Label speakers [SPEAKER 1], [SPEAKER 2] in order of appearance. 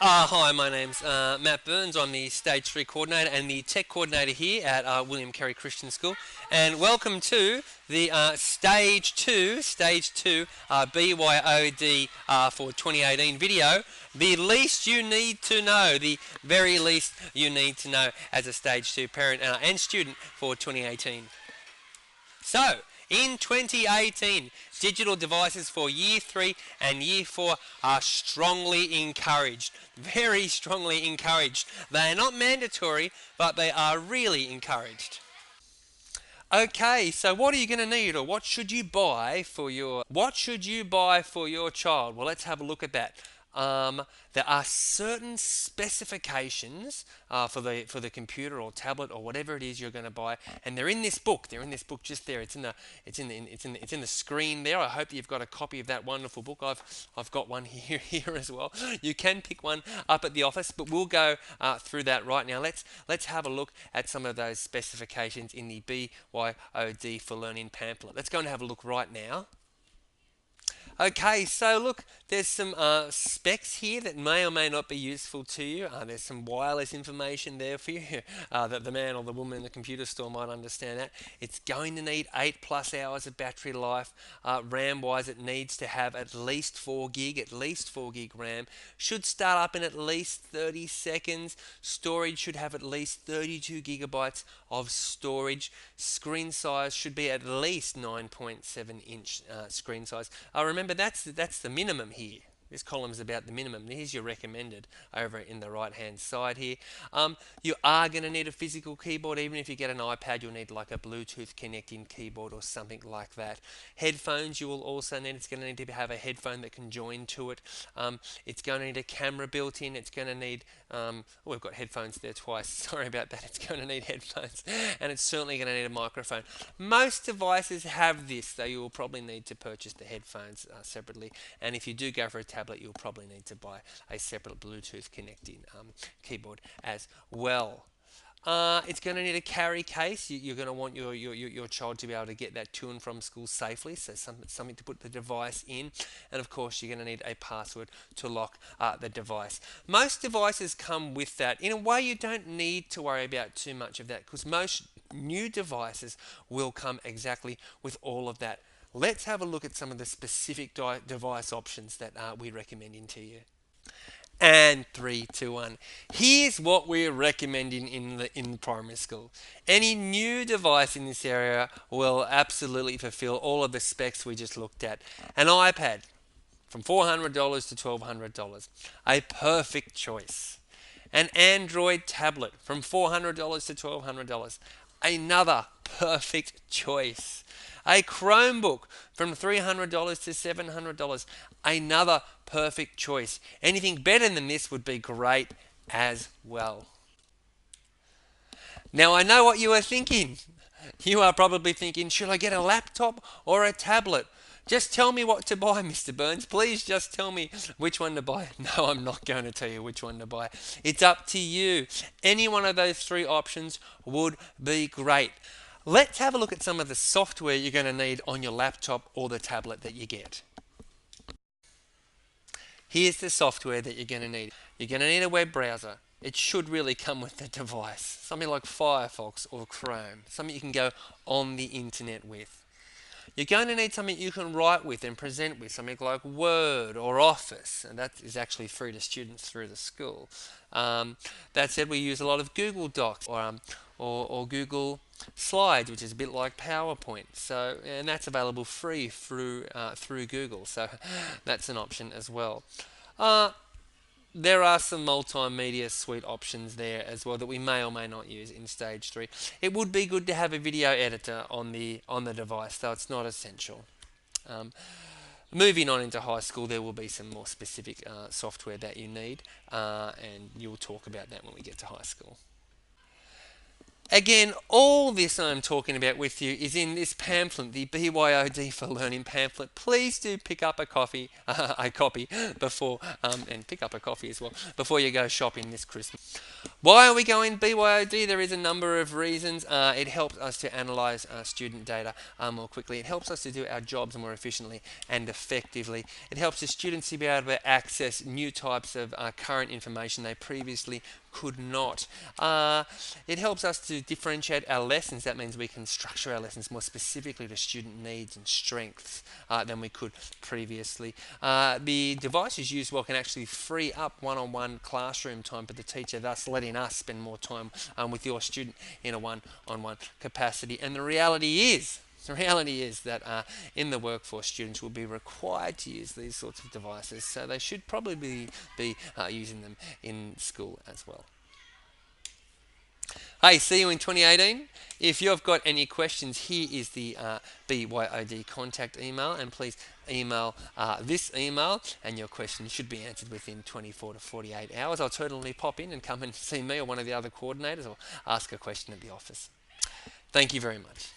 [SPEAKER 1] Hi, my name's Matt Burns. I'm the Stage 3 coordinator and the tech coordinator here at William Carey Christian School. And welcome to the Stage 2 BYOD for 2018 video. The least you need to know, the very least you need to know as a Stage 2 parent and student for 2018. So, in 2018, digital devices for Year 3 and Year 4 are strongly encouraged. Very strongly encouraged. They are not mandatory, but they are really encouraged. Okay, so what are you going to need, or what should you buy for your child? Well, let's have a look at that. There are certain specifications for the computer or tablet or whatever it is you're going to buy, and they're in this book. They're in this book just there. It's in the screen there. I hope you've got a copy of that wonderful book. I've got one here as well. You can pick one up at the office, but we'll go through that right now. Let's have a look at some of those specifications in the BYOD for Learning pamphlet. Let's go and have a look right now. Okay, so look, there's some specs here that may or may not be useful to you. There's some wireless information there for you that the man or the woman in the computer store might understand that. It's going to need 8+ hours of battery life. RAM wise, it needs to have at least 4 gig, RAM. Should start up in at least 30 seconds. Storage should have at least 32 gigabytes of storage. Screen size should be at least 9.7-inch screen size. Remember, that's the minimum here. This column is about the minimum. Here's your recommended over in the right hand side here. You are going to need a physical keyboard. Even if you get an iPad, you'll need like a Bluetooth connecting keyboard or something like that. Headphones you will also need. It's going to need to have a headphone that can join to it. It's going to need a camera built in. It's going to need, we've got headphones there twice. Sorry about that. It's going to need headphones. And it's certainly going to need a microphone. Most devices have this, though you will probably need to purchase the headphones separately. And if you do go for a tablet, you'll probably need to buy a separate Bluetooth connecting keyboard as well. It's going to need a carry case. You're going to want your child to be able to get that to and from school safely, so something to put the device in. And of course, you're going to need a password to lock the device. Most devices come with that. In a way, you don't need to worry about too much of that because most new devices will come exactly with all of that. Let's have a look at some of the specific device options that we're recommending to you. And 3, 2, 1. Here's what we're recommending in primary school. Any new device in this area will absolutely fulfill all of the specs we just looked at. An iPad from $400 to $1,200, a perfect choice. An Android tablet from $400 to $1,200, another perfect choice. A Chromebook from $300 to $700, another perfect choice. Anything better than this would be great as well. Now I know what you are thinking. You are probably thinking, should I get a laptop or a tablet? Just tell me what to buy, Mr. Burns. Please just tell me which one to buy. No, I'm not going to tell you which one to buy. It's up to you. Any one of those 3 options would be great. Let's have a look at some of the software you're going to need on your laptop or the tablet that you get. Here's the software that you're going to need. You're going to need a web browser. It should really come with the device. Something like Firefox or Chrome. Something you can go on the internet with. You're going to need something you can write with and present with, something like Word or Office, and that is actually free to students through the school. That said, we use a lot of Google Docs or Google Slides, which is a bit like PowerPoint. So, and that's available free through Google. So that's an option as well. There are some multimedia suite options there as well that we may or may not use in stage 3. It would be good to have a video editor on the device, though it's not essential. Moving on into high school, there will be some more specific software that you need, and you'll talk about that when we get to high school. Again, all this I'm talking about with you is in this pamphlet, the BYOD for Learning pamphlet. Please do pick up a copy before, and pick up a coffee as well before you go shopping this Christmas. Why are we going BYOD? There is a number of reasons. It helps us to analyse student data more quickly. It helps us to do our jobs more efficiently and effectively. It helps the students to be able to access new types of current information they previously could not. It helps us to differentiate our lessons. That means we can structure our lessons more specifically to student needs and strengths than we could previously. The devices used well can actually free up one-on-one classroom time for the teacher, thus letting us spend more time with your student in a one-on-one capacity. And the reality is that in the workforce, students will be required to use these sorts of devices, so they should probably be using them in school as well. Hey, see you in 2018. If you've got any questions, here is the BYOD contact email, and please email this email, and your question should be answered within 24 to 48 hours. Alternatively, pop in and come and see me or one of the other coordinators, or ask a question at the office. Thank you very much.